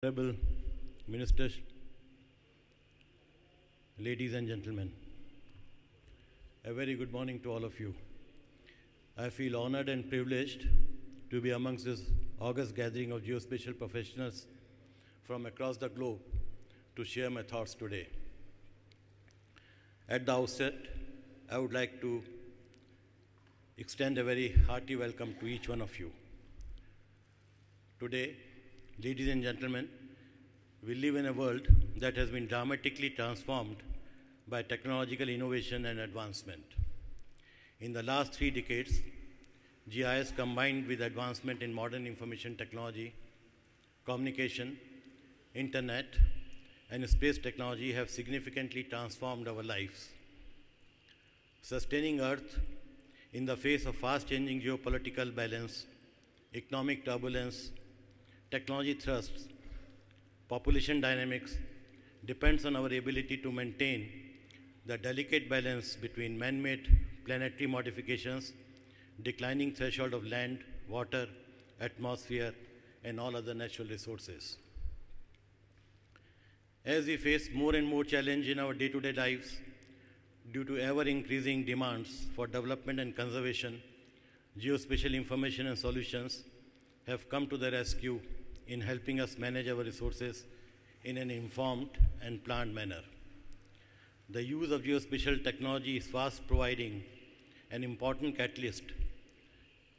Honorable Ministers, ladies and gentlemen, a very good morning to all of you. I feel honored and privileged to be amongst this august gathering of geospatial professionals from across the globe to share my thoughts today. At the outset, I would like to extend a very hearty welcome to each one of you. Today, ladies and gentlemen, we live in a world that has been dramatically transformed by technological innovation and advancement. In the last 3 decades, GIS combined with advancement in modern information technology, communication, internet, and space technology have significantly transformed our lives. Sustaining Earth in the face of fast-changing geopolitical balance, economic turbulence, technology thrusts, population dynamics depends on our ability to maintain the delicate balance between man-made planetary modifications, declining threshold of land, water, atmosphere, and all other natural resources. As we face more and more challenge in our day-to-day lives due to ever-increasing demands for development and conservation, geospatial information and solutions have come to the rescue in helping us manage our resources in an informed and planned manner. The use of geospatial technology is fast providing an important catalyst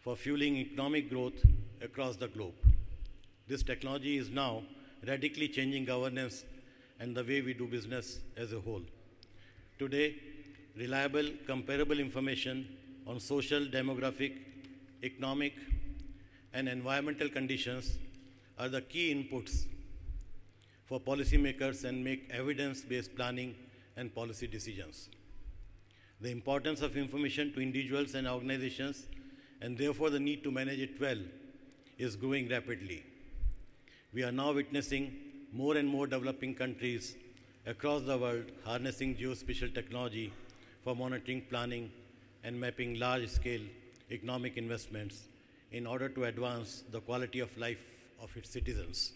for fueling economic growth across the globe. This technology is now radically changing governance and the way we do business as a whole. Today, reliable, comparable information on social, demographic, economic, and environmental conditions are the key inputs for policymakers and make evidence-based planning and policy decisions. The importance of information to individuals and organizations, and therefore the need to manage it well, is growing rapidly. We are now witnessing more and more developing countries across the world harnessing geospatial technology for monitoring, planning, and mapping large-scale economic investments in order to advance the quality of life of its citizens.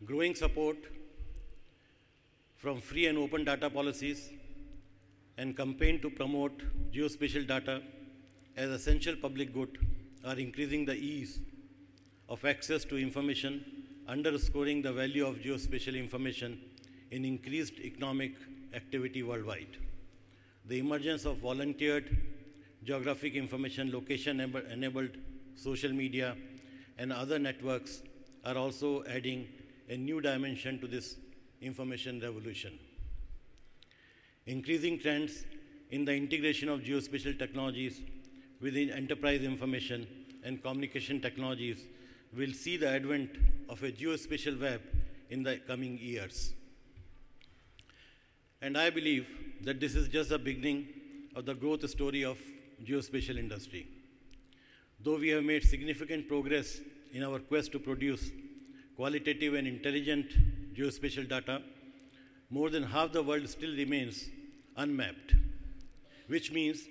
Growing support from free and open data policies and campaign to promote geospatial data as essential public good are increasing the ease of access to information, underscoring the value of geospatial information in increased economic activity worldwide. The emergence of volunteered geographic information, location-enabled social media, and other networks are also adding a new dimension to this information revolution. Increasing trends in the integration of geospatial technologies within enterprise information and communication technologies will see the advent of a geospatial web in the coming years. And I believe that this is just the beginning of the growth story of geospatial industry. Though we have made significant progress in our quest to produce qualitative and intelligent geospatial data, more than half the world still remains unmapped, which means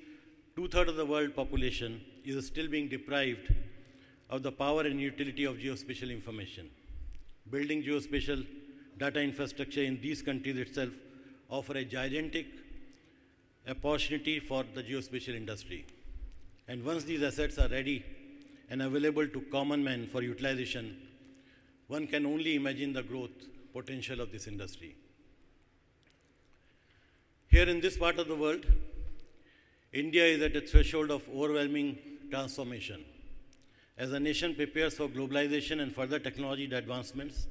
2/3 of the world population is still being deprived of the power and utility of geospatial information. Building geospatial data infrastructure in these countries itself offer a gigantic opportunity for the geospatial industry. And once these assets are ready and available to common man for utilization, one can only imagine the growth potential of this industry. Here in this part of the world, India is at a threshold of overwhelming transformation. As the nation prepares for globalization and further technology advancements,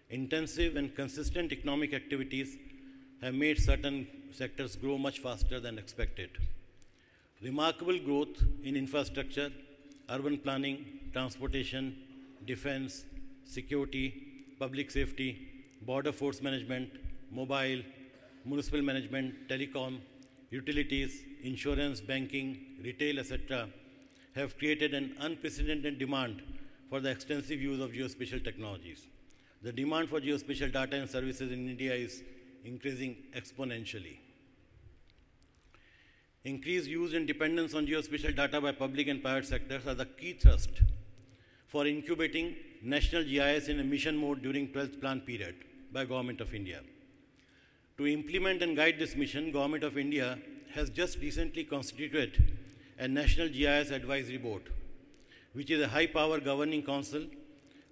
intensive and consistent economic activities have made certain sectors grow much faster than expected. Remarkable growth in infrastructure, urban planning, transportation, defense, security, public safety, border force management, mobile, municipal management, telecom, utilities, insurance, banking, retail, etc. have created an unprecedented demand for the extensive use of geospatial technologies. The demand for geospatial data and services in India is increasing exponentially. Increased use and dependence on geospatial data by public and private sectors are the key thrust for incubating national GIS in a mission mode during 12th plan period by Government of India. To implement and guide this mission, Government of India has just recently constituted a National GIS Advisory Board, which is a high-power governing council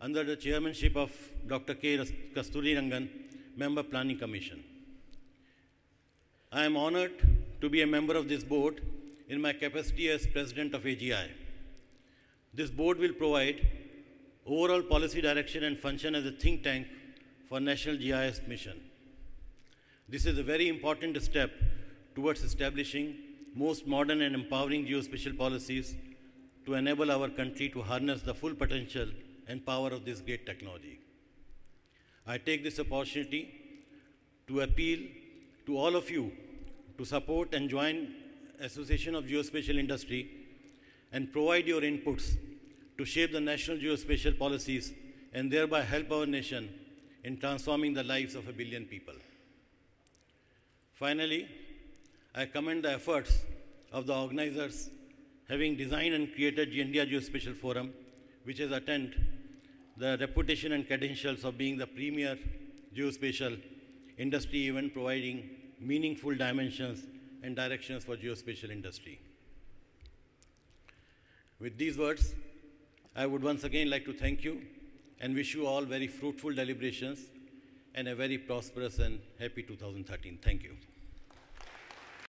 under the chairmanship of Dr. K. Kasturirangan, Member Planning Commission. I am honored to be a member of this board in my capacity as President of AGI. This board will provide overall policy direction and function as a think tank for National GIS mission. This is a very important step towards establishing most modern and empowering geospatial policies to enable our country to harness the full potential and power of this great technology. I take this opportunity to appeal to all of you to support and join Association of Geospatial Industry and provide your inputs to shape the national geospatial policies and thereby help our nation in transforming the lives of 1 billion people. Finally, I commend the efforts of the organizers having designed and created India Geospatial Forum, which has attained the reputation and credentials of being the premier geospatial industry event providing meaningful dimensions and directions for geospatial industry. With these words, I would once again like to thank you and wish you all very fruitful deliberations and a very prosperous and happy 2013. Thank you.